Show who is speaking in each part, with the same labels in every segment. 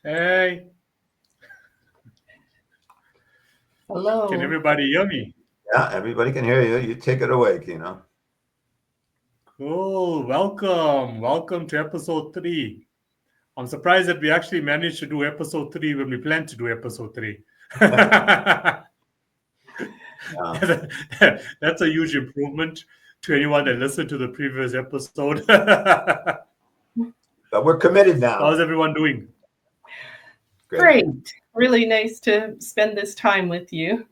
Speaker 1: Hey, can
Speaker 2: Hello.
Speaker 1: everybody hear me?
Speaker 3: Yeah, everybody can hear you. You take it away, Kino.
Speaker 1: Cool. Welcome to episode 3. I'm surprised that we actually managed to do episode 3 when we planned to do episode 3.
Speaker 3: Uh,
Speaker 1: That's a huge improvement to anyone that listened to the previous episode. How's
Speaker 3: but we're committed now.
Speaker 1: everyone doing?
Speaker 3: Great.
Speaker 2: Great. Really nice to spend this time with you.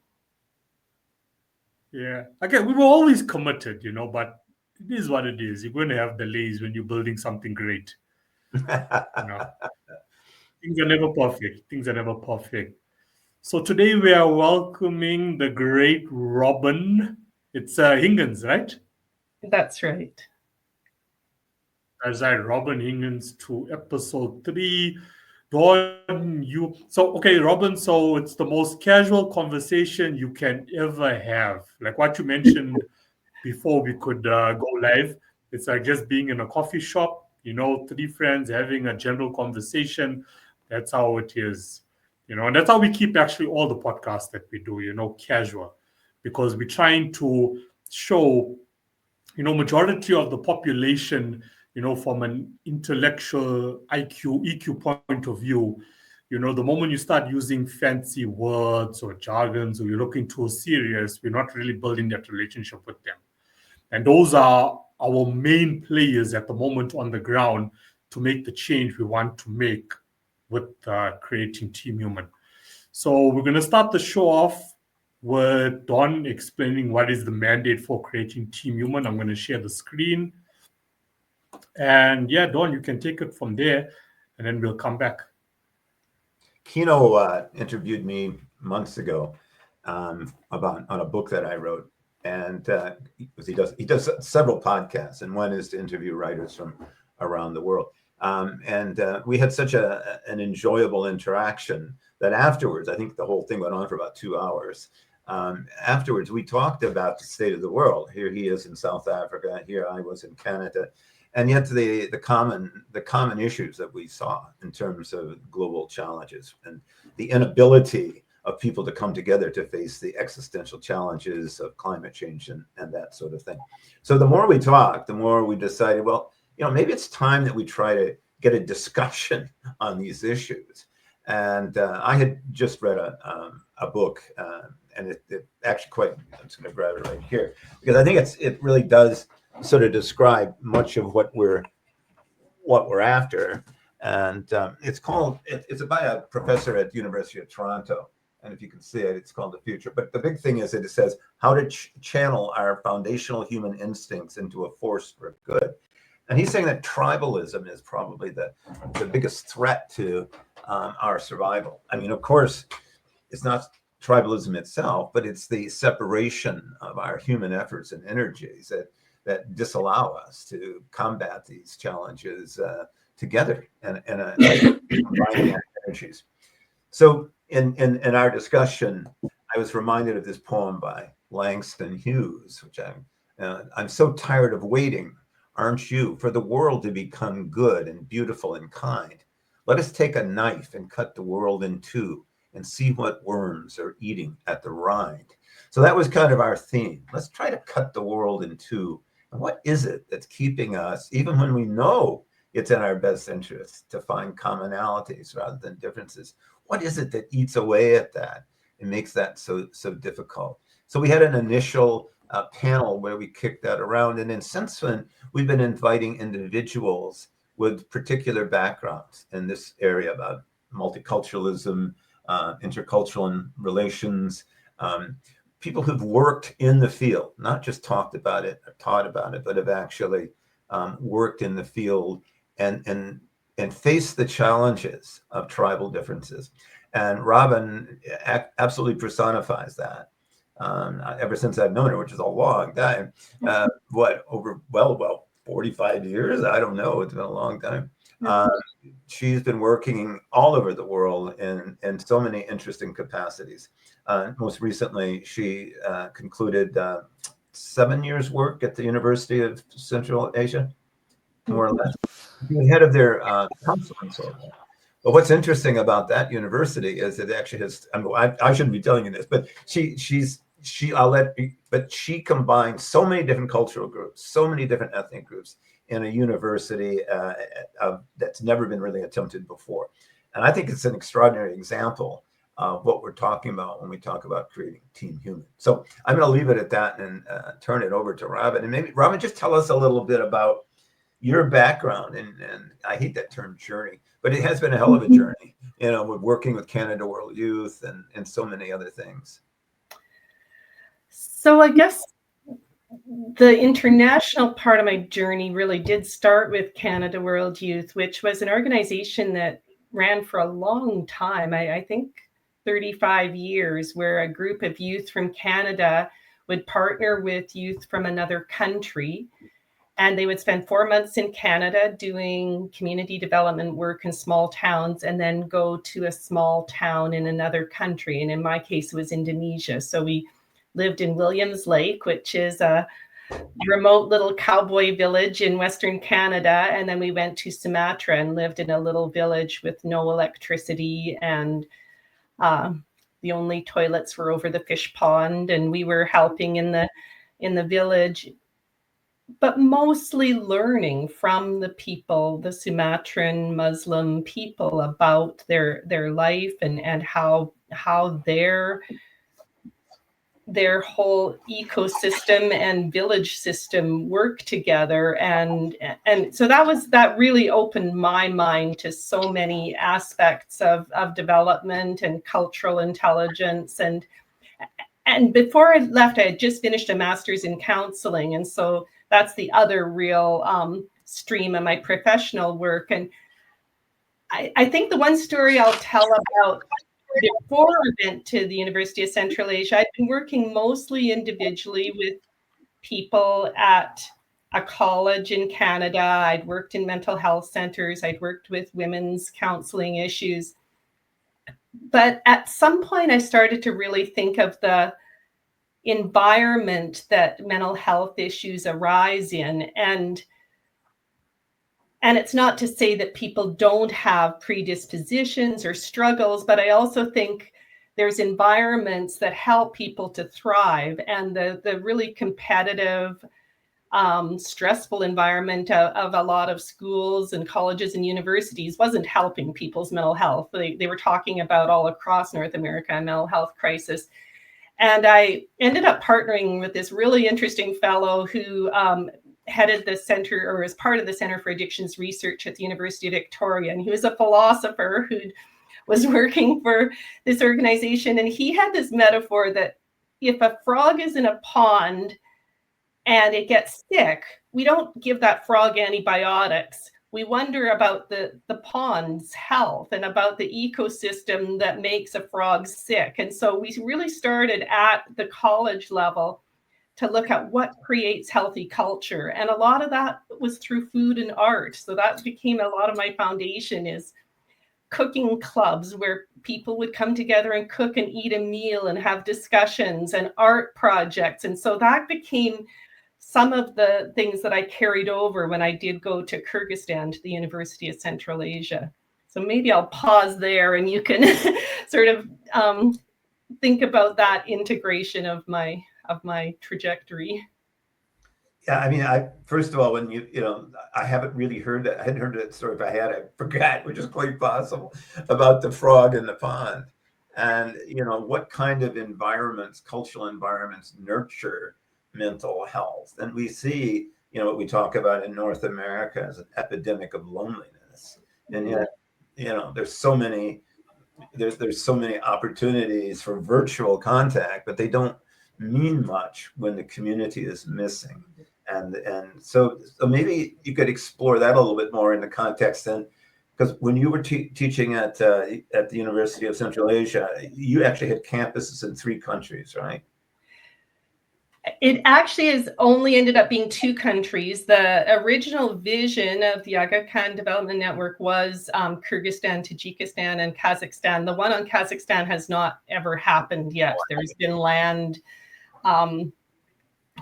Speaker 1: Yeah. Again, we were always committed, but it is what it is. You're going to have delays when you're building something great. You know, things are never perfect. Things are never perfect. So today we are welcoming the great Robin. It's Higgins, right?
Speaker 2: That's right.
Speaker 1: As I Robin Higgins to episode 3. Dawn, Robin. So it's the most casual conversation you can ever have. Like what you mentioned before we could go live. It's like just being in a coffee shop, 3 friends having a general conversation. That's how it is, and that's how we keep actually all the podcasts that we do, casual, because we're trying to show, majority of the population, from an intellectual IQ, EQ point of view, the moment you start using fancy words or jargons or you're looking too serious, we're not really building that relationship with them. And those are our main players at the moment on the ground to make the change we want to make with creating Team Human. So we're going to start the show off with Don explaining what is the mandate for creating Team Human. I'm going to share the screen. And yeah, Don, you can take it from there and then we'll come back.
Speaker 3: Kino interviewed me months ago about on a book that I wrote, and he does several podcasts, and one is to interview writers from around the world. And we had such an enjoyable interaction that afterwards, I think the whole thing went on for about 2 hours. Afterwards, we talked about the state of the world. Here he is in South Africa. Here I was in Canada, and yet the common issues that we saw in terms of global challenges and the inability of people to come together to face the existential challenges of climate change and that sort of thing. So the more we talked, the more we decided, well, maybe it's time that we try to get a discussion on these issues. And I had just read a book, and it actually quite, I'm just going to grab it right here, because I think it really does sort of describe much of what we're after. And it's by a professor at the University of Toronto. And if you can see it, it's called The Future. But the big thing is that it says how to channel our foundational human instincts into a force for good. And he's saying that tribalism is probably the biggest threat to our survival. I mean, of course, it's not tribalism itself, but it's the separation of our human efforts and energies that disallow us to combat these challenges together and combining our energies. So in our discussion, I was reminded of this poem by Langston Hughes, which I'm so tired of waiting, aren't you, for the world to become good and beautiful and kind. Let us take a knife and cut the world in two and see what worms are eating at the rind. So that was kind of our theme. Let's try to cut the world in two. And what is it that's keeping us, even when we know it's in our best interest, to find commonalities rather than differences? What is it that eats away at that and makes that so difficult? So we had an initial panel where we kicked that around. And then since then, we've been inviting individuals with particular backgrounds in this area about multiculturalism, intercultural relations, people who've worked in the field, not just talked about it or taught about it, but have actually worked in the field and faced the challenges of tribal differences. And Robin absolutely personifies that. Ever since I've known her, which is a long time, over 45 years? I don't know. It's been a long time. She's been working all over the world in so many interesting capacities. Most recently, she concluded 7 years' work at the University of Central Asia, more or less, being head of their counseling program, But what's interesting about that university is it actually has. I shouldn't be telling you this, but she combines so many different cultural groups, so many different ethnic groups in a university that's never been really attempted before. And I think it's an extraordinary example of what we're talking about when we talk about creating Team Human. So I'm going to leave it at that and turn it over to Robin. And maybe, Robin, just tell us a little bit about your background. And I hate that term journey, but it has been a hell of a journey, with working with Canada World Youth and so many other things.
Speaker 2: So I guess the international part of my journey really did start with Canada World Youth, which was an organization that ran for a long time. I think 35 years, where a group of youth from Canada would partner with youth from another country. And they would spend 4 months in Canada doing community development work in small towns, and then go to a small town in another country. And in my case, it was Indonesia. So we lived in Williams Lake, which is a remote little cowboy village in Western Canada. And then we went to Sumatra and lived in a little village with no electricity, and the only toilets were over the fish pond. And we were helping in the village, but mostly learning from the people, the Sumatran Muslim people, about their life and how their whole ecosystem and village system work together. And so that really opened my mind to so many aspects of development and cultural intelligence. And before I left, I had just finished a master's in counseling. And so that's the other real stream of my professional work. And I think the one story I'll tell about before I went to the University of Central Asia, I'd been working mostly individually with people at a college in Canada. I'd worked in mental health centers. I'd worked with women's counseling issues. But at some point, I started to really think of the environment that mental health issues arise in. And it's not to say that people don't have predispositions or struggles, but I also think there's environments that help people to thrive. And the really competitive, stressful environment of a lot of schools and colleges and universities wasn't helping people's mental health. They were talking about all across North America a mental health crisis. And I ended up partnering with this really interesting fellow who headed the center, or was part of the Center for Addictions Research at the University of Victoria. And he was a philosopher who was working for this organization. And he had this metaphor that if a frog is in a pond and it gets sick, we don't give that frog antibiotics. We wonder about the pond's health and about the ecosystem that makes a frog sick. And so we really started at the college level to look at what creates healthy culture. And a lot of that was through food and art. So that became a lot of my foundation, is cooking clubs where people would come together and cook and eat a meal and have discussions, and art projects. And so that became some of the things that I carried over when I did go to Kyrgyzstan, to the University of Central Asia. So maybe I'll pause there and you can sort of think about that integration of my trajectory.
Speaker 3: Yeah, I mean, first of all, when I haven't really heard that. I hadn't heard that story. If I had, I forgot, which is quite possible, about the frog in the pond. And what kind of environments, cultural environments, nurture mental health. And we see, what we talk about in North America as an epidemic of loneliness. And yet, there's so many opportunities for virtual contact, but they don't mean much when the community is missing. And so maybe you could explore that a little bit more in the context then, because when you were teaching at the University of Central Asia, you actually had campuses in 3 countries, right?
Speaker 2: It actually has only ended up being 2 countries. The original vision of the Aga Khan Development Network was Kyrgyzstan, Tajikistan, and Kazakhstan. The one on Kazakhstan has not ever happened yet. There's been land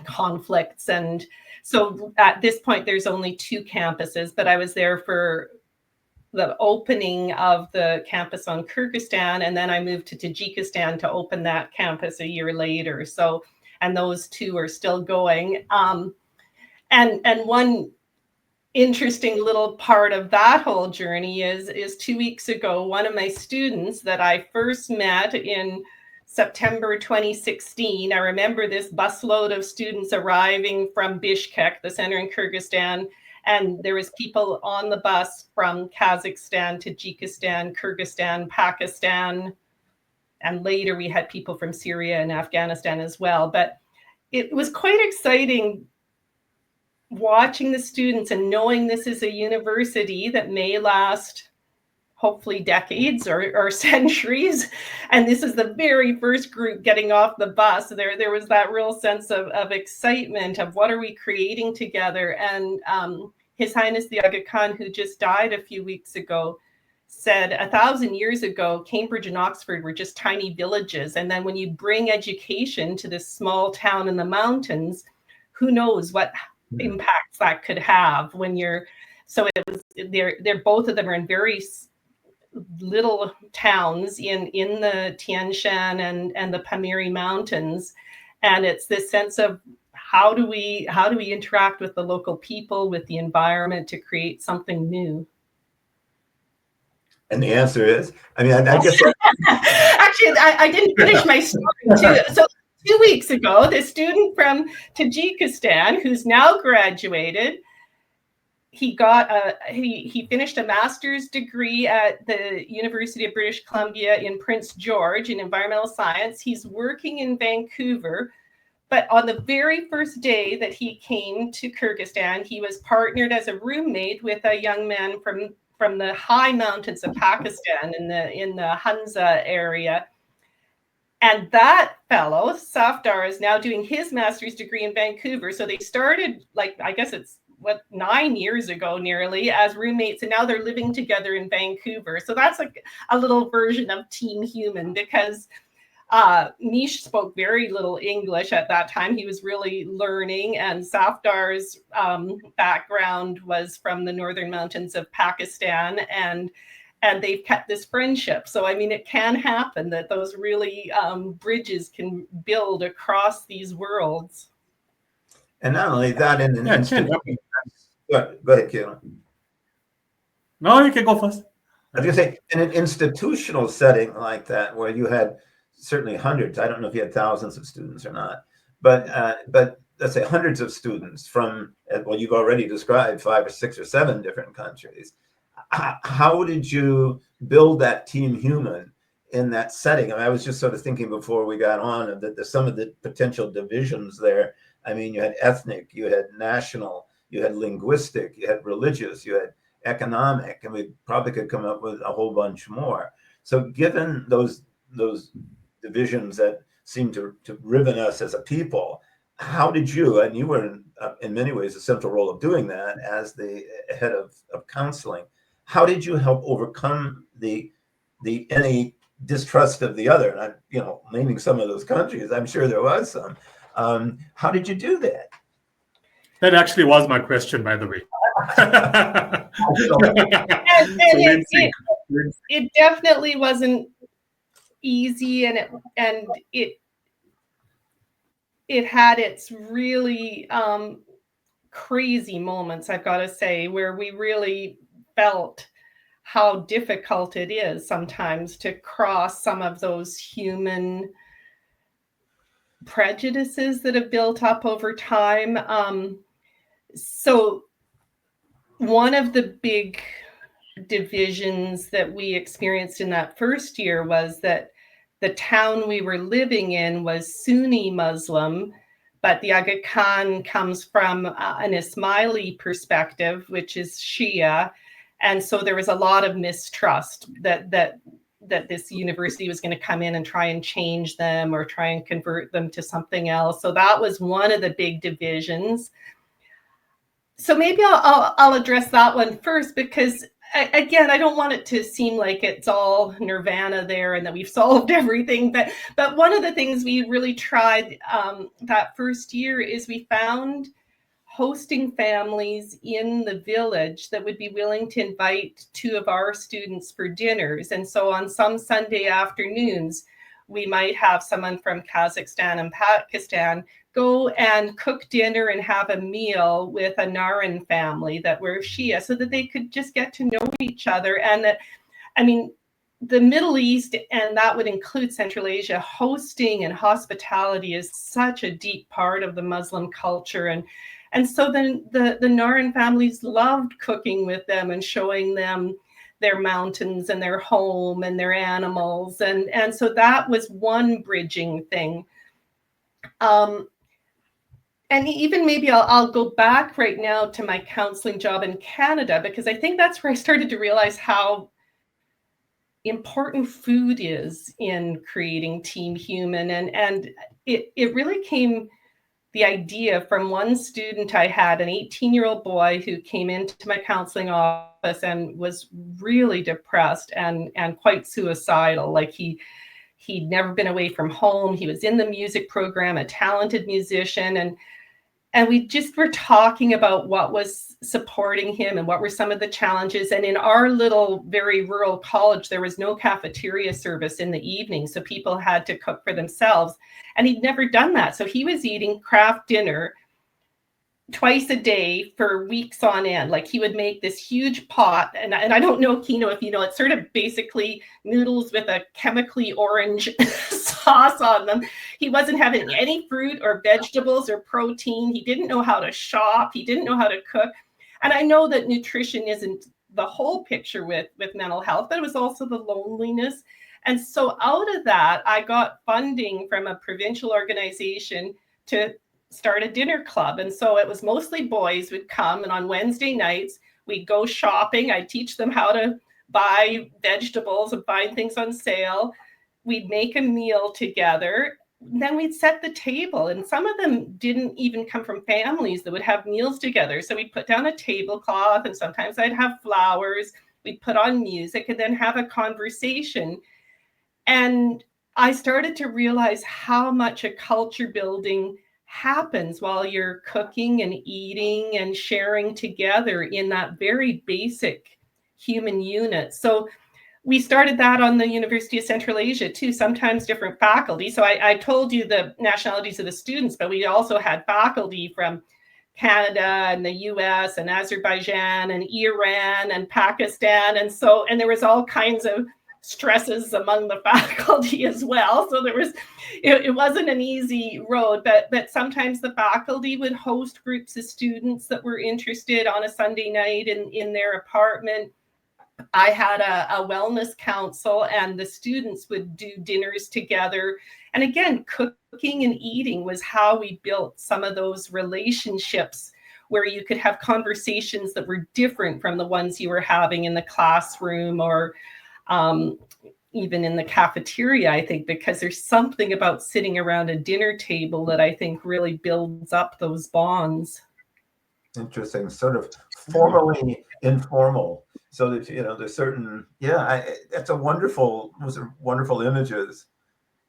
Speaker 2: conflicts. And so at this point, there's only 2 campuses, but I was there for opening of the campus on Kyrgyzstan, and then I moved to Tajikistan to open that campus a year later. So, and those two are still going. And one interesting little part of that whole journey is 2 weeks ago, one of my students that I first met in September 2016, I remember this busload of students arriving from Bishkek, the center in Kyrgyzstan, and there was people on the bus from Kazakhstan, Tajikistan, Kyrgyzstan, Pakistan, and later we had people from Syria and Afghanistan as well. But it was quite exciting watching the students and knowing this is a university that may last hopefully decades or centuries. And this is the very first group getting off the bus. There was that real sense of excitement of what are we creating together. And His Highness the Aga Khan, who just died a few weeks ago, said 1,000 years ago, Cambridge and Oxford were just tiny villages. And then when you bring education to this small town in the mountains, who knows what impacts that could have when you're, so it was, they're both of them are in very little towns in the Tian Shan and the Pamiri Mountains. And it's this sense of how do we interact with the local people, with the environment to create something new?
Speaker 3: And the answer is, I mean, I guess.
Speaker 2: Actually, I didn't finish my story too. So 2 weeks ago, the student from Tajikistan, who's now graduated, he finished a master's degree at the University of British Columbia in Prince George in environmental science. He's working in Vancouver, but on the very first day that he came to Kyrgyzstan, he was partnered as a roommate with a young man from the high mountains of Pakistan in the Hunza area. And that fellow, Safdar, is now doing his master's degree in Vancouver. So they started, like, I guess it's 9 years ago nearly, as roommates, and now they're living together in Vancouver. So that's like a little version of Team Human, because Mish spoke very little English at that time. He was really learning, and Safdar's background was from the northern mountains of Pakistan, and they've kept this friendship. So, I mean, it can happen that those really bridges can build across these worlds.
Speaker 3: And not only that, in an go ahead, Keelan.
Speaker 1: No, you can go first.
Speaker 3: I was going to say, in an institutional setting like that, where you had certainly hundreds, I don't know if you had thousands of students or not, but let's say hundreds of students from, well, you've already described 5 or 6 or 7 different countries. How did you build that Team Human in that setting? I mean, I was just sort of thinking before we got on of some of the potential divisions there. I mean, you had ethnic, you had national, you had linguistic, you had religious, you had economic, and we probably could come up with a whole bunch more. So given those divisions that seem to riven us as a people, how did you, and you were in many ways a central role of doing that as the head of counseling, how did you help overcome the any distrust of the other? And I'm, naming some of those countries, I'm sure there was some. How did you do that?
Speaker 1: That actually was my question, by the way.
Speaker 2: It definitely wasn't easy, and it had its really crazy moments, I've got to say, where we really felt how difficult it is sometimes to cross some of those human prejudices that have built up over time. So one of the big divisions that we experienced in that first year was that the town we were living in was Sunni Muslim, but the Aga Khan comes from an Ismaili perspective, which is Shia. And so there was a lot of mistrust that this university was going to come in and try and change them or try and convert them to something else. So that was one of the big divisions. So maybe I'll address that one first, because again, I don't want it to seem like it's all nirvana there and that we've solved everything. But one of the things we really tried that first year is we found hosting families in the village that would be willing to invite 2 of our students for dinners. And so on some Sunday afternoons, we might have someone from Kazakhstan and Pakistan go and cook dinner and have a meal with a Naran family that were Shia, so that they could just get to know each other. And that, I mean, the Middle East, and that would include Central Asia, hosting and hospitality is such a deep part of the Muslim culture. And so then the Naran families loved cooking with them and showing them their mountains and their home and their animals. And so that was one bridging thing. And even maybe I'll go back right now to my counseling job in Canada, because I think that's where I started to realize how important food is in creating Team Human. And it really came, the idea, from one student I had, an 18-year-old boy who came into my counseling office and was really depressed and quite suicidal. Like he'd never been away from home. He was in the music program, a talented musician. And we just were talking about what was supporting him and what were some of the challenges. And in our little, very rural college, there was no cafeteria service in the evening. So people had to cook for themselves. And he'd never done that. So he was eating craft dinner twice a day for weeks on end. Like he would make this huge pot. And I don't know, Kino, if you know, it's sort of basically noodles with a chemically orange sauce on them. He wasn't having any fruit or vegetables or protein. He didn't know how to shop. He didn't know how to cook. And I know that nutrition isn't the whole picture with mental health, but it was also the loneliness. And so out of that, I got funding from a provincial organization to start a dinner club. And so it was mostly boys would come, and on Wednesday nights we'd go shopping. I'd teach them how to buy vegetables and find things on sale. We'd make a meal together. Then we'd set the table, and some of them didn't even come from families that would have meals together. So we'd put down a tablecloth, and sometimes I'd have flowers. We'd put on music and then have a conversation. And I started to realize how much a culture building happens while you're cooking and eating and sharing together in that very basic human unit. So we started that on the University of Central Asia too, sometimes different faculty. So I told you the nationalities of the students, but we also had faculty from Canada and the US and Azerbaijan and Iran and Pakistan. And there was all kinds of stresses among the faculty as well. So it wasn't an easy road, but sometimes the faculty would host groups of students that were interested on a Sunday night in their apartment. I had a wellness council, and the students would do dinners together. And again, cooking and eating was how we built some of those relationships where you could have conversations that were different from the ones you were having in the classroom or even in the cafeteria, I think, because there's something about sitting around a dinner table that I think really builds up those bonds.
Speaker 3: Interesting, sort of formally informal, so that, you know, there's certain, that's those are wonderful images.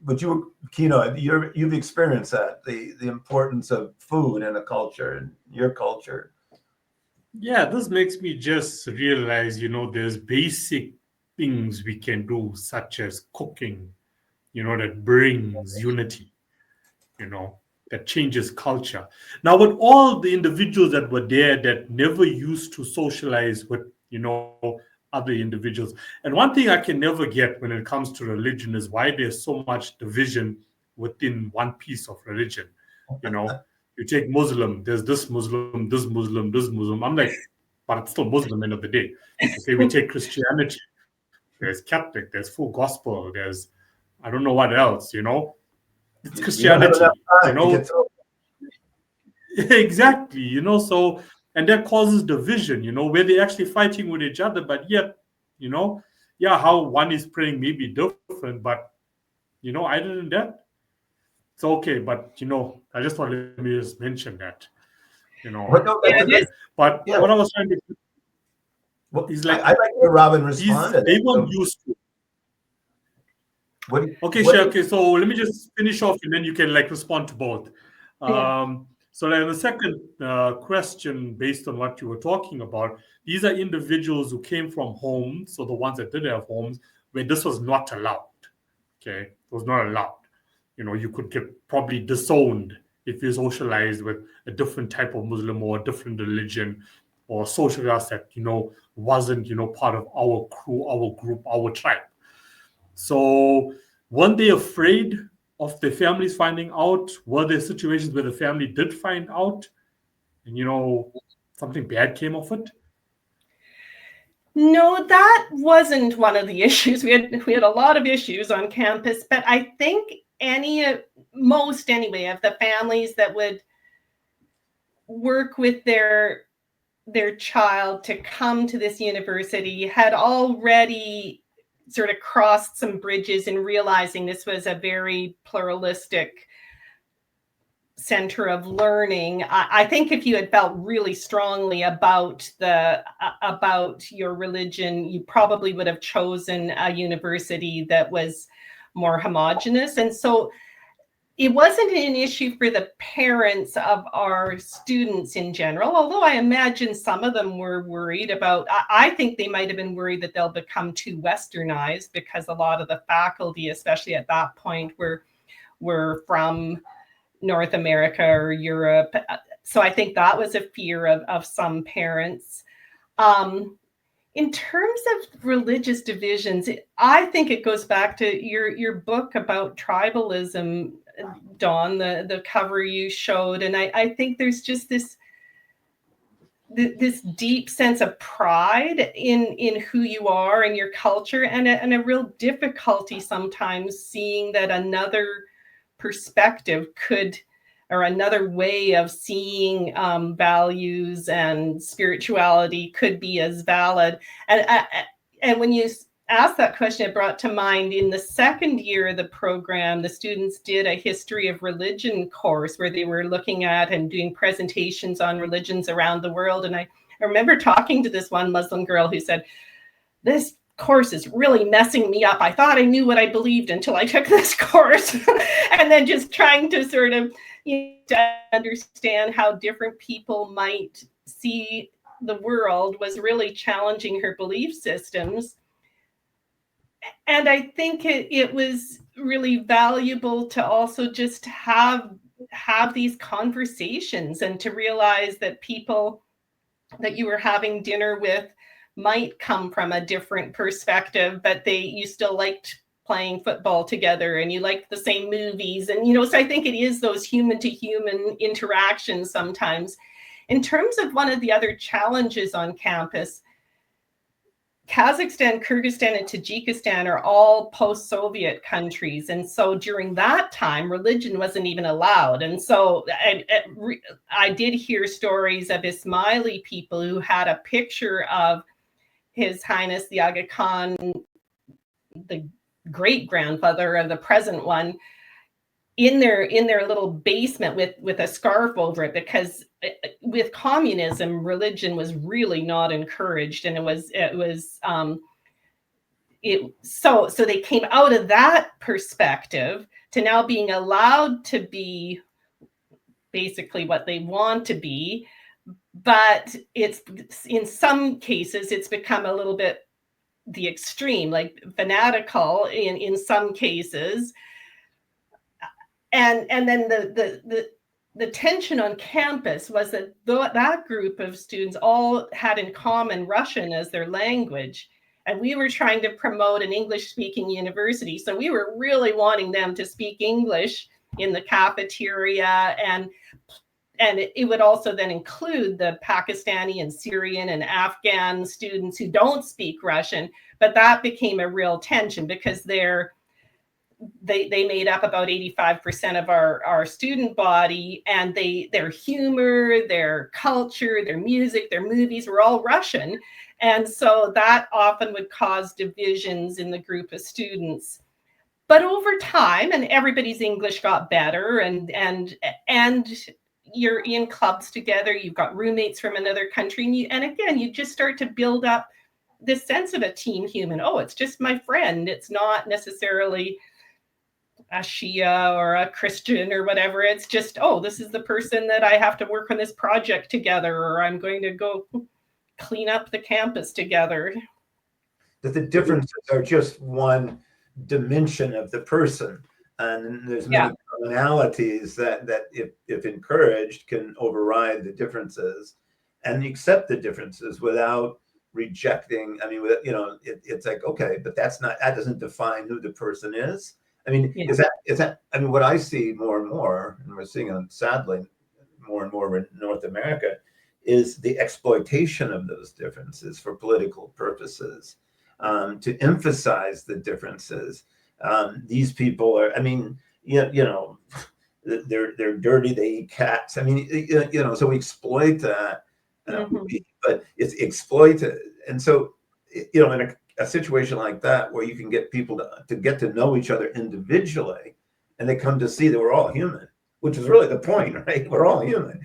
Speaker 3: But you, Kino, you've experienced that, the importance of food in a culture, and your culture.
Speaker 1: Yeah, this makes me just realize, there's basic things we can do, such as cooking, that brings unity, that changes culture. Now, with all the individuals that were there that never used to socialize with, other individuals. And one thing I can never get when it comes to religion is why there's so much division within one piece of religion. You take Muslim, there's this Muslim, this Muslim, this Muslim. I'm like, but it's still Muslim end of the day. Okay, we take Christianity. There's Catholic, there's full gospel, there's I don't know what else, It's Christianity, Exactly, so, and that causes division, where they're actually fighting with each other, but yet, how one is praying may be different, but, other than that, it's okay. But, I just want to just mention that, But what I was trying to do is like,
Speaker 3: I like where Robin responded.
Speaker 1: They weren't used to. Okay, sure. Okay, so let me just finish off, and then you can respond to both. So then the second question, based on what you were talking about, these are individuals who came from homes, so the ones that did have homes, where this was not allowed. Okay, it was not allowed. You could get probably disowned if you socialized with a different type of Muslim or a different religion or social class that, wasn't, part of our crew, our group, our tribe. So weren't they afraid of their families finding out? Were there situations where the family did find out and, something bad came of it?
Speaker 2: No, that wasn't one of the issues. We had a lot of issues on campus, but I think most anyway of the families that would work with their child to come to this university had already sort of crossed some bridges in realizing this was a very pluralistic center of learning. I think if you had felt really strongly about your religion, you probably would have chosen a university that was more homogenous. And so it wasn't an issue for the parents of our students in general, although I imagine some of them were worried about, I think they might have been worried that they'll become too westernized, because a lot of the faculty, especially at that point, were from North America or Europe. So I think that was a fear of some parents. In terms of religious divisions, I think it goes back to your book about tribalism, Dawn, the cover you showed. And I think there's just this deep sense of pride in who you are and your culture, and a real difficulty sometimes seeing that another perspective or another way of seeing values and spirituality could be as valid. And when you asked that question, it brought to mind in the second year of the program, the students did a history of religion course where they were looking at and doing presentations on religions around the world. And I remember talking to this one Muslim girl who said, "This course is really messing me up. I thought I knew what I believed until I took this course." And then just trying to sort of to understand how different people might see the world was really challenging her belief systems. And I think it was really valuable to also just have these conversations and to realize that people that you were having dinner with might come from a different perspective, but you still liked playing football together and you liked the same movies. And, so I think it is those human to human interactions sometimes. In terms of one of the other challenges on campus, Kazakhstan, Kyrgyzstan, and Tajikistan are all post-Soviet countries. And so during that time, religion wasn't even allowed. And so I did hear stories of Ismaili people who had a picture of His Highness the Aga Khan, the great-grandfather of the present one, in their little basement with a scarf over it, because with communism, religion was really not encouraged, and so they came out of that perspective to now being allowed to be basically what they want to be, but it's in some cases it's become a little bit the extreme, like fanatical in some cases. And then the tension on campus was that that group of students all had in common Russian as their language. And we were trying to promote an English-speaking university. So we were really wanting them to speak English in the cafeteria. And it would also then include the Pakistani and Syrian and Afghan students who don't speak Russian. But that became a real tension because they made up about 85% of our student body, and their humor, their culture, their music, their movies were all Russian. And so that often would cause divisions in the group of students. But over time, and everybody's English got better, and you're in clubs together, you've got roommates from another country, and again, you just start to build up this sense of a team human. Oh, it's just my friend. It's not necessarily a Shia or a Christian or whatever. It's just, oh, this is the person that I have to work on this project together, or I'm going to go clean up the campus together.
Speaker 3: That the differences are just one dimension of the person, and there's many commonalities that if encouraged can override the differences and accept the differences without rejecting. I mean, it's like, okay, but that doesn't define who the person is. I mean, is that I mean, what I see more and more, and we're seeing it sadly more and more in North America, is the exploitation of those differences for political purposes, to emphasize the differences. These people are, I mean, they're dirty, they eat cats. I mean, so we exploit that, but it's exploited. And so, in a situation like that, where you can get people to get to know each other individually, and they come to see that we're all human, which is really the point, right? We're all human.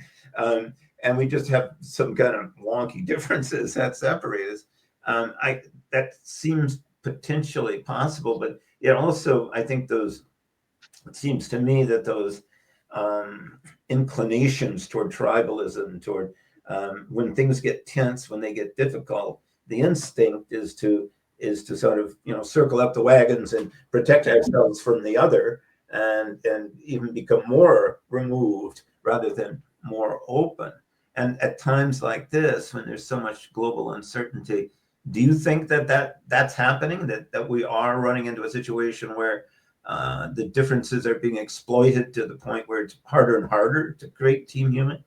Speaker 3: And we just have some kind of wonky differences that separate us. That seems potentially possible, but it also, I think it seems to me that those inclinations toward tribalism, toward when things get tense, when they get difficult, the instinct is to sort of circle up the wagons and protect ourselves from the other, and even become more removed rather than more open. And at times like this, when there's so much global uncertainty, do you think that's happening, that we are running into a situation where the differences are being exploited to the point where it's harder and harder to create team human?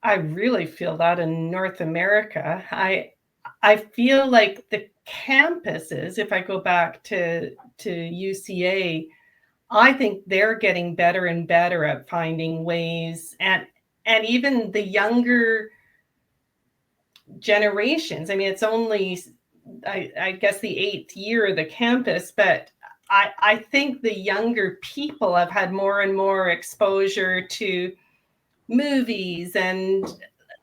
Speaker 2: I really feel that in North America. I feel like the campuses, if I go back to UCA, I think they're getting better and better at finding ways, and even the younger generations. I mean, it's only, I guess, the 8th year of the campus, but I think the younger people have had more and more exposure to movies, and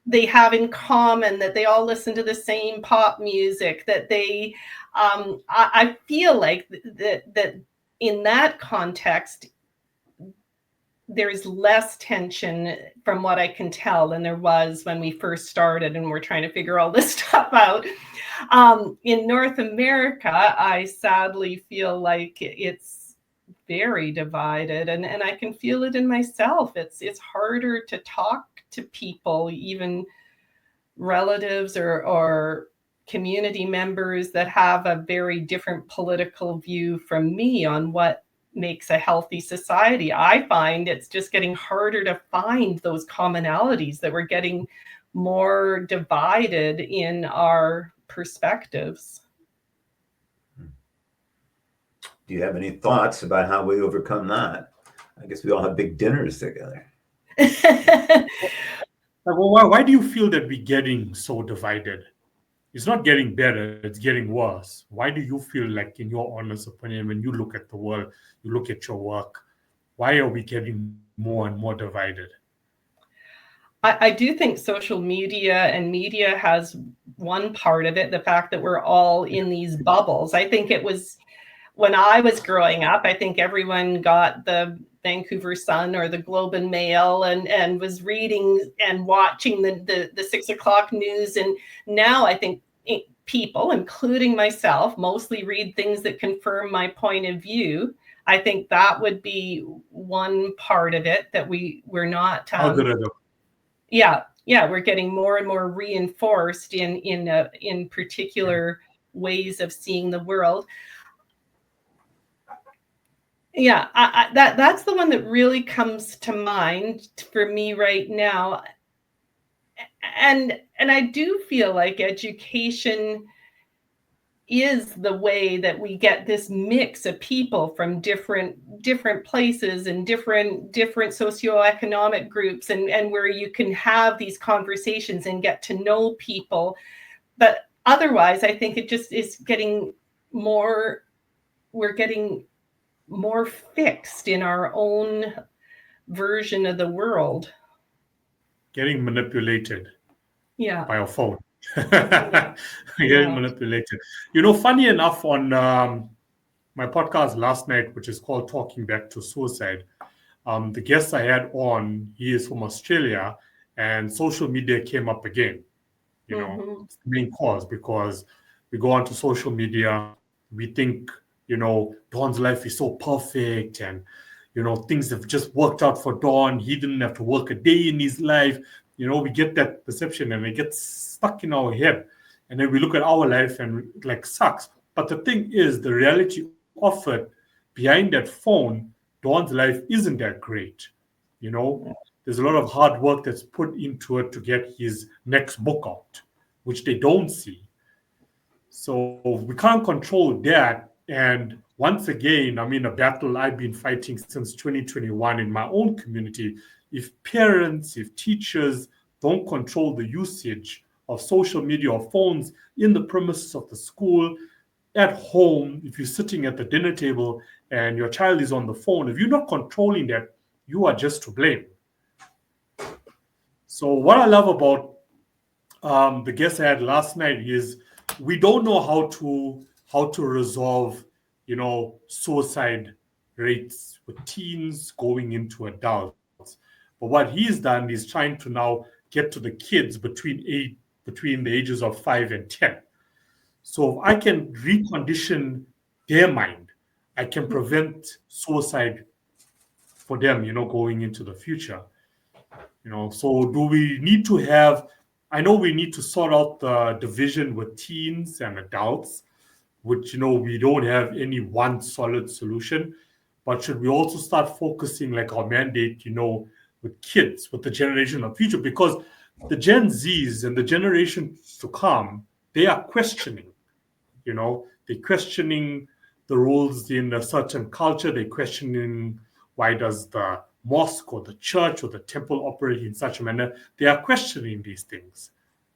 Speaker 2: they have in common that they all listen to the same pop music, that they I feel like that in that context there's less tension, from what I can tell, than there was when we first started and we're trying to figure all this stuff out. In North America, I sadly feel like it's very divided, and I can feel it in myself. It's harder to talk to people, even relatives or community members that have a very different political view from me on what makes a healthy society. I find it's just getting harder to find those commonalities, that we're getting more divided in our perspectives.
Speaker 3: Do you have any thoughts about how we overcome that? I guess we all have big dinners together.
Speaker 1: Well, why do you feel that we're getting so divided? It's not getting better, it's getting worse. Why do you feel like, in your honest opinion, when you look at the world, you look at your work, why are we getting more and more divided?
Speaker 2: I do think social media and media has one part of it, the fact that we're all in these bubbles. I think it was, when I was growing up, I think everyone got the Vancouver Sun or the Globe and Mail and was reading and watching the 6 o'clock news. And now I think people, including myself, mostly read things that confirm my point of view. I think that would be one part of it, that we're not we're getting more and more reinforced in particular ways of seeing the world. Yeah, that's the one that really comes to mind for me right now. And I do feel like education is the way that we get this mix of people from different places and different socioeconomic groups, and where you can have these conversations and get to know people. But otherwise, I think it just is getting more, we're getting more fixed in our own version of the world.
Speaker 1: Getting manipulated by our phone. Getting manipulated. Funny enough, on my podcast last night, which is called Talking Back to Suicide. The guest I had on, he is from Australia, and social media came up again. It's the main cause, because we go onto social media, we think, Don's life is so perfect, and things have just worked out for Don. He didn't have to work a day in his life. We get that perception and it gets stuck in our head. And then we look at our life and it like sucks. But the thing is, the reality offered behind that phone, Don's life isn't that great. There's a lot of hard work that's put into it to get his next book out, which they don't see. So we can't control that. And once again, a battle I've been fighting since 2021 in my own community. If parents, if teachers don't control the usage of social media or phones in the premises of the school, at home, if you're sitting at the dinner table and your child is on the phone, if you're not controlling that, you are just to blame. So what I love about the guest I had last night is we don't know how to resolve, suicide rates with teens going into adults. But what he's done is trying to now get to the kids between the ages of 5 and 10. So if I can recondition their mind, I can prevent suicide for them, going into the future. So do we need to have, I know we need to sort out the division with teens and adults, which, we don't have any one solid solution. But should we also start focusing like our mandate, with kids, with the generation of future? Because the Gen Zs and the generations to come, they are questioning, they're questioning the rules in a certain culture. They're questioning why does the mosque or the church or the temple operate in such a manner. They are questioning these things.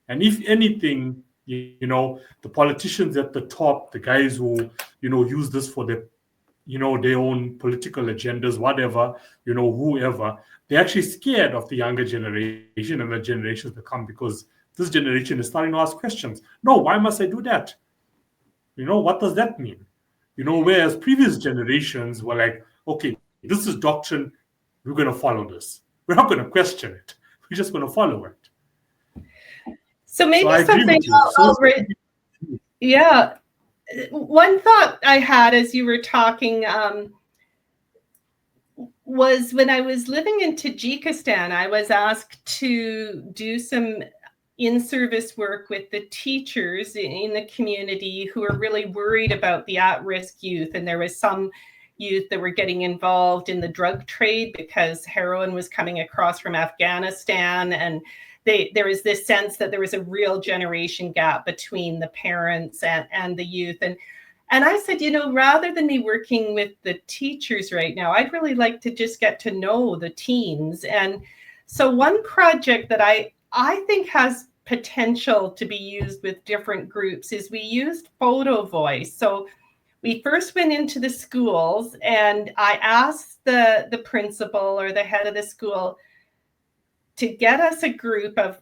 Speaker 1: And if anything, the politicians at the top, the guys who, use this for their, their own political agendas, whatever, whoever, they're actually scared of the younger generation and the generations to come, because this generation is starting to ask questions. No, why must I do that? What does that mean? Whereas previous generations were like, okay, this is doctrine, we're going to follow this. We're not going to question it. We're just going to follow it.
Speaker 2: So maybe something yeah. One thought I had as you were talking was when I was living in Tajikistan, I was asked to do some in-service work with the teachers in the community who are really worried about the at-risk youth. And there was some youth that were getting involved in the drug trade because heroin was coming across from Afghanistan. And there was this sense that there was a real generation gap between the parents and the youth. And I said, rather than me working with the teachers right now, I'd really like to just get to know the teens. And so one project that I think has potential to be used with different groups is we used photo voice. So we first went into the schools and I asked the principal or the head of the school to get us a group of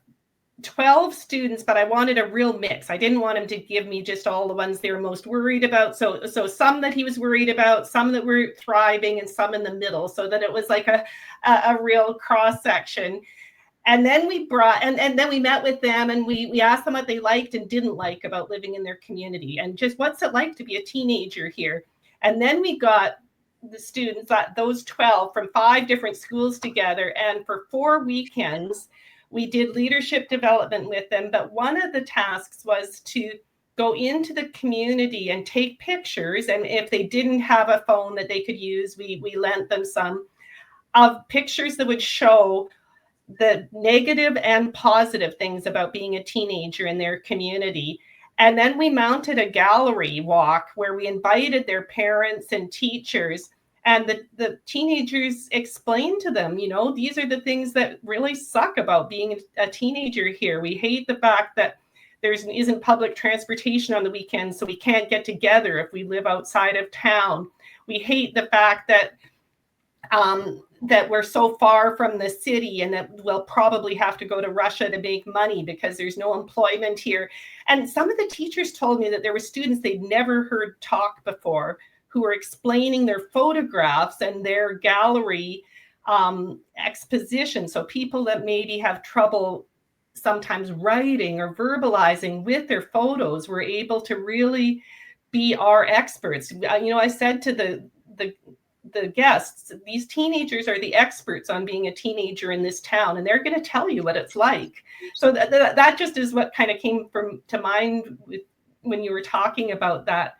Speaker 2: 12 students, but I wanted a real mix. I didn't want him to give me just all the ones they were most worried about. So some that he was worried about, some that were thriving, and some in the middle, so that it was like a real cross section. And then we brought, and then we met with them and we asked them what they liked and didn't like about living in their community and just what's it like to be a teenager here. And then we got the students, those 12 from 5 different schools together. And for 4 weekends, we did leadership development with them. But one of the tasks was to go into the community and take pictures. And if they didn't have a phone that they could use, we lent them some of pictures that would show the negative and positive things about being a teenager in their community. And then we mounted a gallery walk where we invited their parents and teachers, and the teenagers explained to them, these are the things that really suck about being a teenager here. We hate the fact that there isn't public transportation on the weekends, so we can't get together if we live outside of town. We hate the fact that that we're so far from the city and that we'll probably have to go to Russia to make money because there's no employment here. And some of the teachers told me that there were students they'd never heard talk before who are explaining their photographs and their gallery exposition. So people that maybe have trouble sometimes writing or verbalizing with their photos were able to really be our experts. I said to the guests, these teenagers are the experts on being a teenager in this town, and they're going to tell you what it's like. So that just is what kind of came to mind when you were talking about that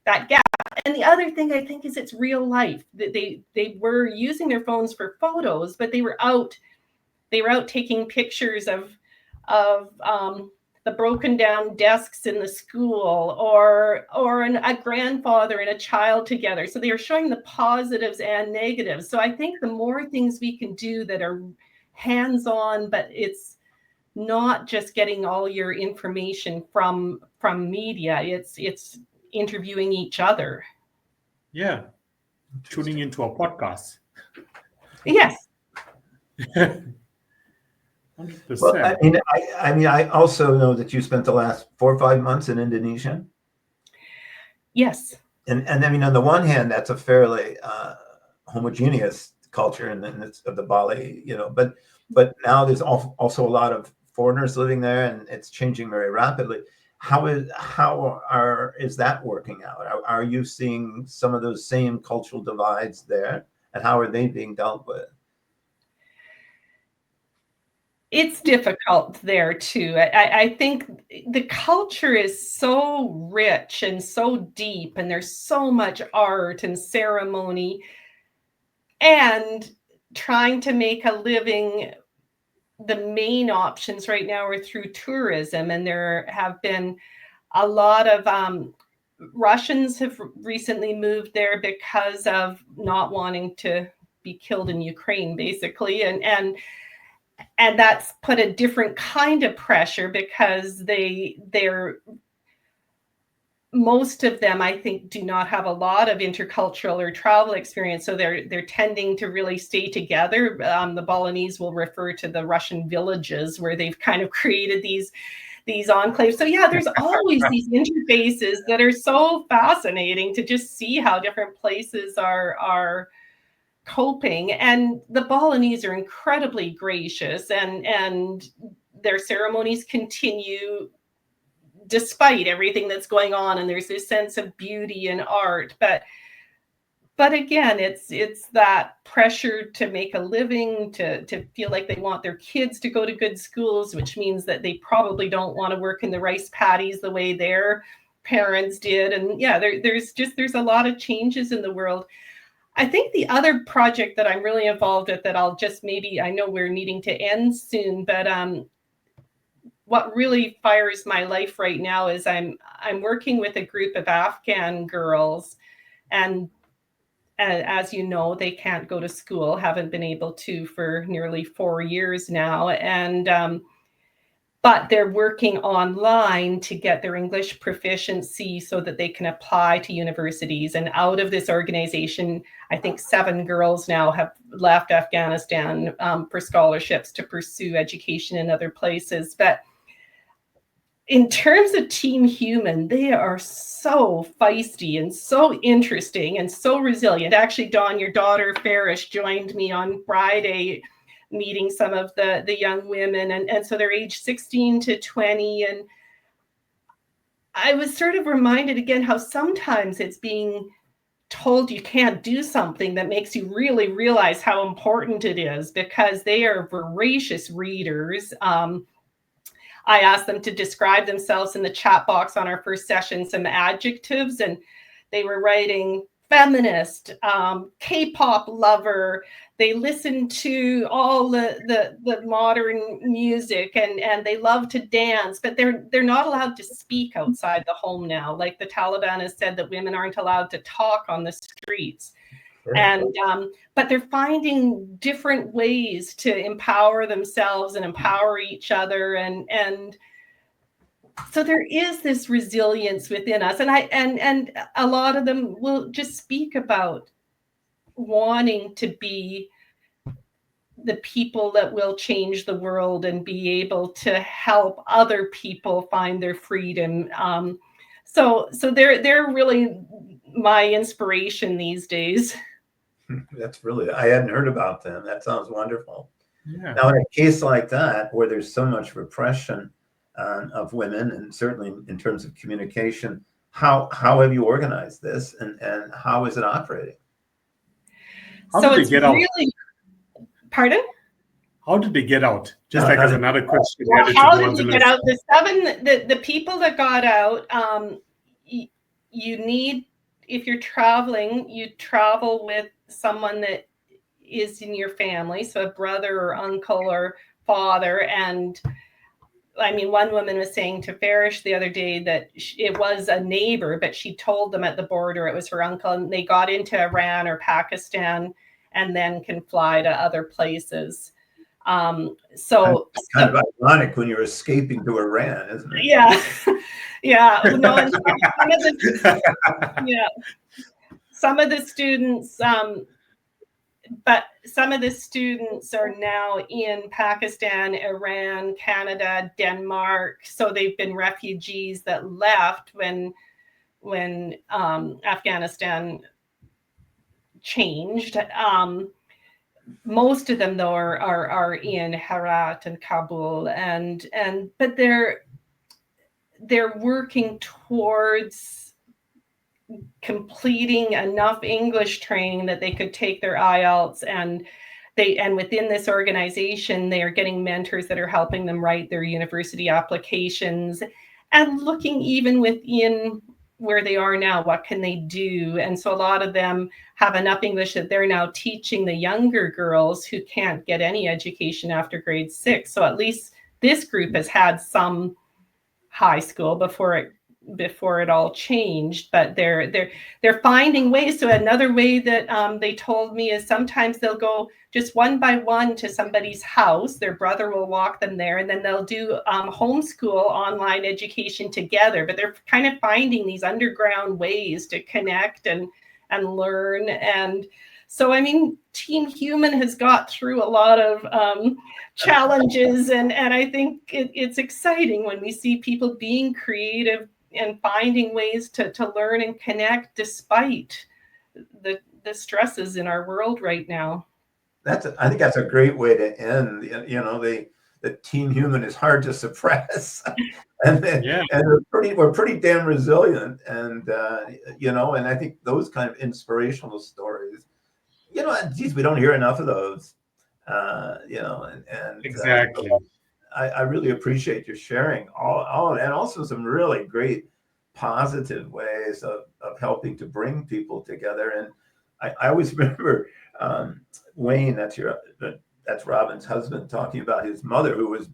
Speaker 2: gap. And the other thing I think is it's real life. They were using their phones for photos, but they were out taking pictures of the broken down desks in the school, or a grandfather and a child together. So they are showing the positives and negatives. So I think the more things we can do that are hands-on, but it's not just getting all your information from media, it's interviewing each other.
Speaker 1: Yeah. Tuning into a podcast.
Speaker 2: Yes.
Speaker 1: 100%.
Speaker 3: Well, I also know that you spent the last 4 or 5 months in Indonesia.
Speaker 2: Yes.
Speaker 3: And I mean, on the one hand, that's a fairly homogeneous culture in the Bali, but now there's also a lot of foreigners living there, and it's changing very rapidly. How is that working out? Are you seeing some of those same cultural divides there, and how are they being dealt with?
Speaker 2: It's difficult there too. I think the culture is so rich and so deep, and there's so much art and ceremony, and trying to make a living. The main options right now are through tourism, and there have been a lot of Russians have recently moved there because of not wanting to be killed in Ukraine, basically, and that's put a different kind of pressure, because they're most of them, I think, do not have a lot of intercultural or travel experience, so they're tending to really stay together. The Balinese will refer to the Russian villages, where they've kind of created these enclaves. So yeah, there's always these interfaces that are so fascinating to just see how different places are coping. And the Balinese are incredibly gracious, and their ceremonies continue despite everything that's going on, and there's this sense of beauty and art, but again, it's that pressure to make a living, to feel like they want their kids to go to good schools, which means that they probably don't want to work in the rice paddies the way their parents did. And yeah, there's a lot of changes in the world. I think the other project that I'm really involved with, that I know we're needing to end soon, but what really fires my life right now is I'm working with a group of Afghan girls, and as you know, they can't go to school, haven't been able to for nearly 4 years now, and but they're working online to get their English proficiency so that they can apply to universities. And out of this organization, I think 7 girls now have left Afghanistan for scholarships to pursue education in other places. But in terms of Team Human, they are so feisty and so interesting and so resilient. Actually, Dawn, your daughter Farish, joined me on Friday meeting some of the young women, and so they're aged 16 to 20. And I was sort of reminded again how sometimes it's being told you can't do something that makes you really realize how important it is, because they are voracious readers. I asked them to describe themselves in the chat box on our first session, some adjectives, and they were writing feminist, K-pop lover. They listen to all the modern music, and they love to dance, but they're not allowed to speak outside the home now. Like the Taliban has said that women aren't allowed to talk on the streets. And but they're finding different ways to empower themselves and empower each other, and so there is this resilience within us. And a lot of them will just speak about wanting to be the people that will change the world and be able to help other people find their freedom. So they're really my inspiration these days.
Speaker 3: That's really, I hadn't heard about them. That sounds wonderful.
Speaker 1: Yeah.
Speaker 3: Now, in a case like that, where there's so much repression of women, and certainly in terms of communication, how have you organized this, and how is it operating?
Speaker 1: How
Speaker 2: So
Speaker 1: did they
Speaker 2: it's
Speaker 1: get out?
Speaker 2: really, pardon?
Speaker 1: How did they get out? Just like as another question.
Speaker 2: Well, how did we get out? The people that got out, you need, if you're traveling, you travel with someone that is in your family, so a brother or uncle or father. And I mean, one woman was saying to Farish the other day that it was a neighbor, but she told them at the border it was her uncle, and they got into Iran or Pakistan and then can fly to other places. So
Speaker 3: it's kind of ironic when you're escaping to Iran, isn't it?
Speaker 2: Yeah, yeah. No, and some of the students, but some of the students are now in Pakistan, Iran, Canada, Denmark. So they've been refugees that left when Afghanistan changed. Most of them, though, are in Herat and Kabul, but they're working towards completing enough English training that they could take their IELTS, and within this organization, they are getting mentors that are helping them write their university applications, and looking even within where they are now, what can they do? And so a lot of them have enough English that they're now teaching the younger girls who can't get any education after grade 6. So at least this group has had some high school before it all changed, but they're finding ways. So another way that they told me is sometimes they'll go just one by one to somebody's house. Their brother will walk them there, and then they'll do homeschool online education together. But they're kind of finding these underground ways to connect and learn. And so, I mean, Team Human has got through a lot of challenges, and I think it's exciting when we see people being creative and finding ways to learn and connect despite the stresses in our world right now.
Speaker 3: I think that's a great way to end. The Team Human is hard to suppress, and we're pretty damn resilient, and and I think those kind of inspirational stories, geez, we don't hear enough of those,
Speaker 1: exactly.
Speaker 3: I really appreciate your sharing all, and also some really great positive ways of helping to bring people together. And I always remember Wayne, that's Robin's husband, talking about his mother, who was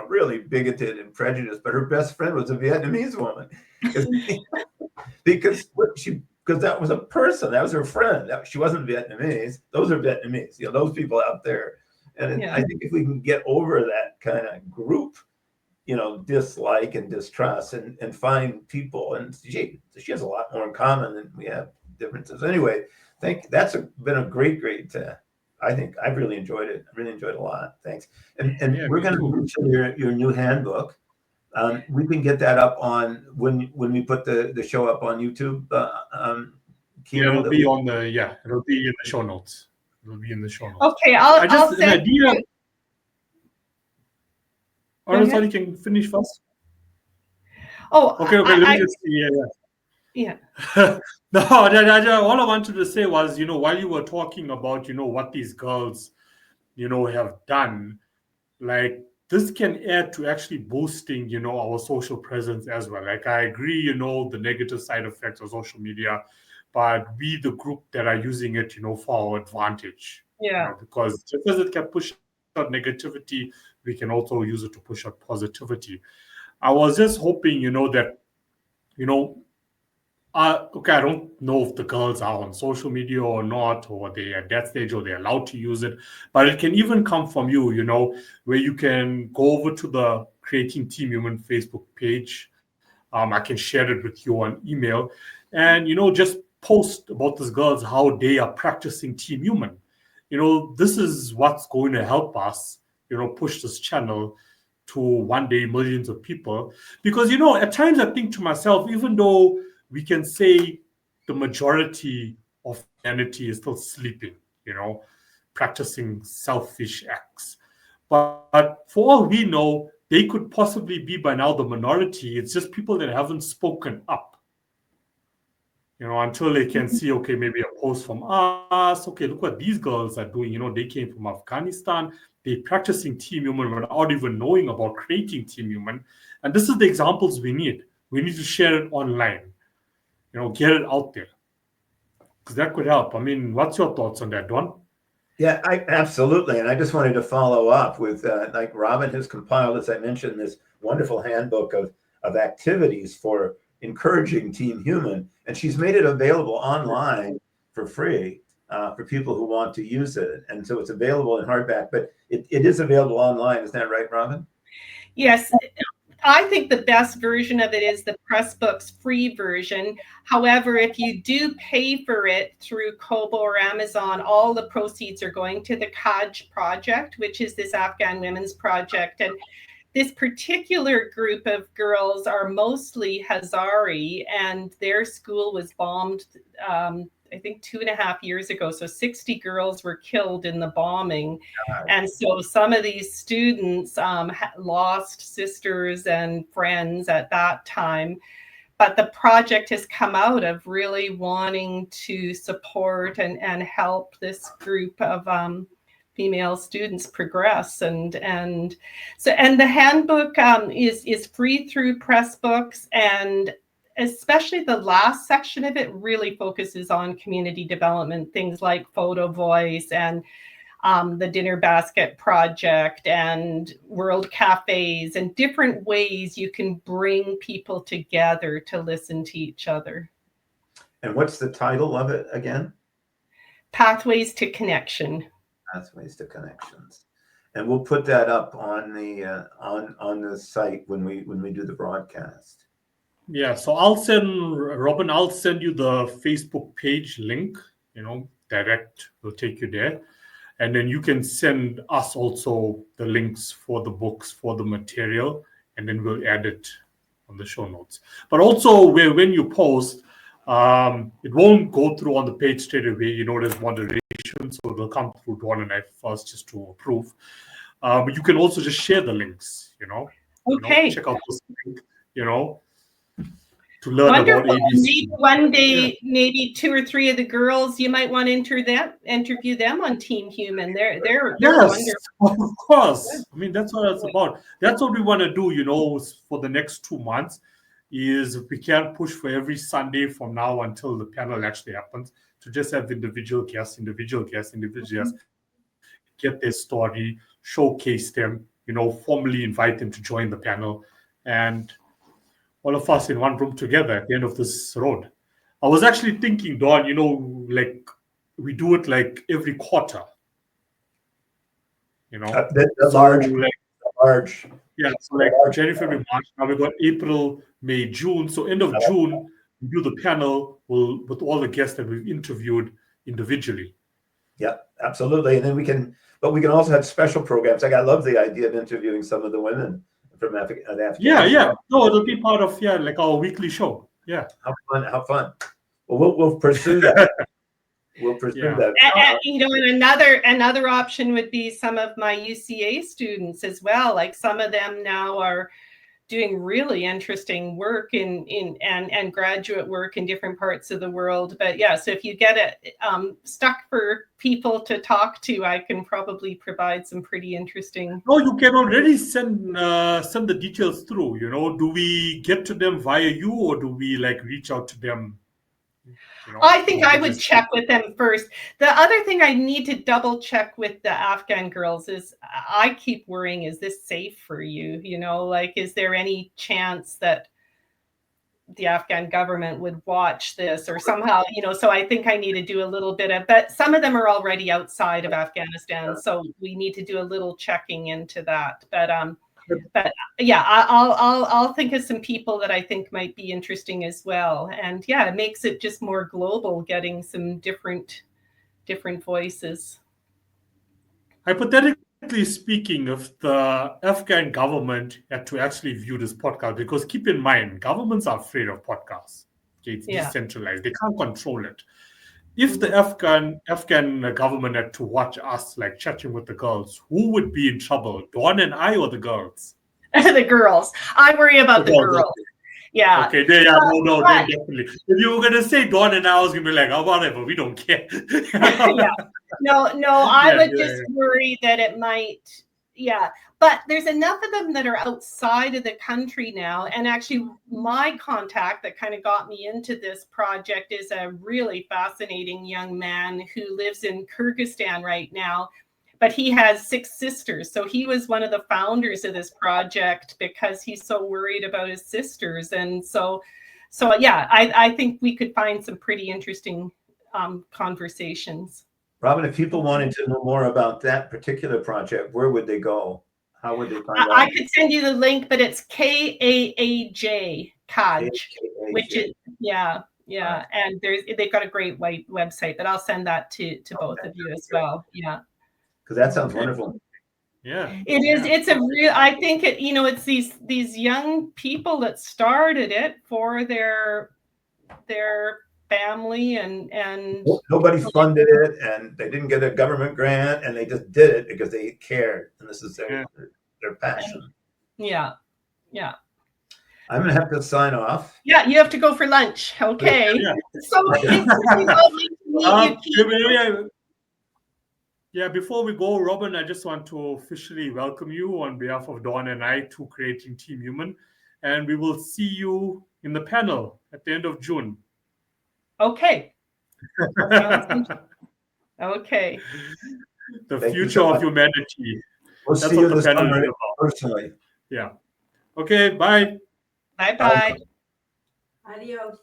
Speaker 3: really bigoted and prejudiced, but her best friend was a Vietnamese woman, because that was a person, that was her friend. She wasn't Vietnamese. Those are Vietnamese, those people out there. And I think if we can get over that kind of group, dislike and distrust, and find people, and she has a lot more in common than we have differences. Anyway, that's been a great. I think I've really enjoyed it. I really enjoyed it a lot. Thanks. And we're going to move to your new handbook. We can get that up on when we put the show up on YouTube.
Speaker 1: It'll be in the show notes. It'll be in the show notes.
Speaker 2: Okay, I'll send
Speaker 1: an idea. Or sorry, you can finish first.
Speaker 2: Oh,
Speaker 1: okay. Let me just see.
Speaker 2: Yeah.
Speaker 1: No, all I wanted to say was, while you were talking about, what these girls, have done, like this can add to actually boosting, our social presence as well. Like I agree, the negative side effects of social media, but we, the group that are using it, for our advantage.
Speaker 2: Yeah.
Speaker 1: Because just as it can push out negativity, we can also use it to push out positivity. I was just hoping, that, okay, I don't know if the girls are on social media or not, or they're at that stage, or they're allowed to use it. But it can even come from you, where you can go over to the Creating Team Human Facebook page. I can share it with you on email, and just post about these girls, how they are practicing Team Human. This is what's going to help us, push this channel to one day millions of people. Because, at times I think to myself, even though we can say the majority of humanity is still sleeping, practicing selfish acts. But for all we know, they could possibly be by now the minority. It's just people that haven't spoken up, until they can see, okay, maybe a post from us. Okay, look what these girls are doing. They came from Afghanistan. They're practicing Team Human without even knowing about creating Team Human. And this is the examples we need. We need to share it online, get it out there. Because that could help. I mean, what's your thoughts on that, Don?
Speaker 3: Yeah, absolutely. And I just wanted to follow up with, like Robin has compiled, as I mentioned, this wonderful handbook of activities for encouraging Team Human. And she's made it available online for free for people who want to use it. And so it's available in hardback, but it is available online. Isn't that right, Robin?
Speaker 2: Yes. I think the best version of it is the Pressbooks free version. However, if you do pay for it through Kobo or Amazon, all the proceeds are going to the Kaaj project, which is this Afghan women's project. And this particular group of girls are mostly Hazari, and their school was bombed, I think 2.5 years ago. So 60 girls were killed in the bombing. And so some of these students lost sisters and friends at that time. But the project has come out of really wanting to support and help this group of female students progress. And the handbook is free through Pressbooks, and especially the last section of it really focuses on community development, things like Photo Voice and the Dinner Basket Project and World Cafes, and different ways you can bring people together to listen to each other.
Speaker 3: And what's the title of it again?
Speaker 2: Pathways to Connection.
Speaker 3: Pathways to Connections. And we'll put that up on the on the site when we do the broadcast.
Speaker 1: Yeah, so Robin, I'll send you the Facebook page link, direct, will take you there. And then you can send us also the links for the books, for the material, and then we'll add it on the show notes. But also when you post, it won't go through on the page straight away. There's moderation, so it'll come through Dawn and I first just to approve. But you can also just share the links,
Speaker 2: Okay.
Speaker 1: Check out this link, to learn
Speaker 2: Wonderful.
Speaker 1: about ABC.
Speaker 2: Maybe one day, maybe 2 or 3 of the girls, you might want to interview them on Team Human. They're
Speaker 1: yes,
Speaker 2: wonderful.
Speaker 1: of course. I mean, that's what it's about. That's what we want to do, for the next 2 months, is we can push for every Sunday from now until the panel actually happens, to just have individual guests, get their story, showcase them, formally invite them to join the panel, and all of us in one room together at the end of this road. I was actually thinking, Dawn, like we do it like every quarter.
Speaker 3: Large.
Speaker 1: Yeah, so like January, February, March. Now we got April, May, June. So end of June, we do the panel with all the guests that we've interviewed individually.
Speaker 3: Yeah, absolutely. And then we can also have special programs. I love the idea of interviewing some of the women from Afghanistan.
Speaker 1: Yeah. No, it'll be part of like our weekly show. Yeah.
Speaker 3: How fun. Well, we'll pursue that. We'll pursue that.
Speaker 2: And another option would be some of my UCA students as well. Like some of them now are doing really interesting work and graduate work in different parts of the world. But yeah, so if you get it stuck for people to talk to, I can probably provide some pretty interesting.
Speaker 1: No, you can already send the details through. Do we get to them via you, or do we reach out to them?
Speaker 2: I think I would check with them first. The other thing I need to double check with the Afghan girls is I keep worrying, is this safe for you? Is there any chance that the Afghan government would watch this or somehow, so I think I need to do a little bit of, but some of them are already outside of Afghanistan. So we need to do a little checking into that. But yeah, I'll think of some people that I think might be interesting as well. And yeah, it makes it just more global, getting some different voices.
Speaker 1: Hypothetically, hypothetically speaking, if the Afghan government had to actually view this podcast, because keep in mind, governments are afraid of podcasts. Okay, it's decentralized; they can't control it. If the Afghan government had to watch us like chatting with the girls, who would be in trouble, Dawn and I, or the girls?
Speaker 2: The girls. I worry about the girls. Yeah.
Speaker 1: Okay, no, then definitely. If you were gonna say Dawn and I was gonna be like, oh, whatever, we don't care.
Speaker 2: Yeah. No, I would just worry that it might, But there's enough of them that are outside of the country now. And actually, my contact that kind of got me into this project is a really fascinating young man who lives in Kyrgyzstan right now. But he has 6 sisters. So he was one of the founders of this project because he's so worried about his sisters. And so I think we could find some pretty interesting conversations.
Speaker 3: Robin, if people wanted to know more about that particular project, where would they go? How would they find out?
Speaker 2: I could send you the link, but it's Kaaj, which is and they've got a great website, but I'll send that to both of you as well. Yeah.
Speaker 3: Because that sounds wonderful.
Speaker 1: Yeah,
Speaker 2: it is. It's a real. I think it's these young people that started it for their family and
Speaker 3: nobody funded it, and they didn't get a government grant, and they just did it because they cared, and this is their passion.
Speaker 2: Yeah.
Speaker 3: I'm gonna have to sign off.
Speaker 2: Yeah, you have to go for lunch. Okay. So
Speaker 1: before we go, Robin, I just want to officially welcome you on behalf of Dawn and I to Creating Team Human. And we will see you in the panel at the end of June.
Speaker 2: Okay. Okay.
Speaker 1: The future of humanity.
Speaker 3: We'll see you this summer personally.
Speaker 1: Yeah. Okay, bye.
Speaker 2: Bye-bye.
Speaker 4: Adios.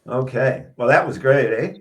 Speaker 3: Okay. Well, that was great, eh?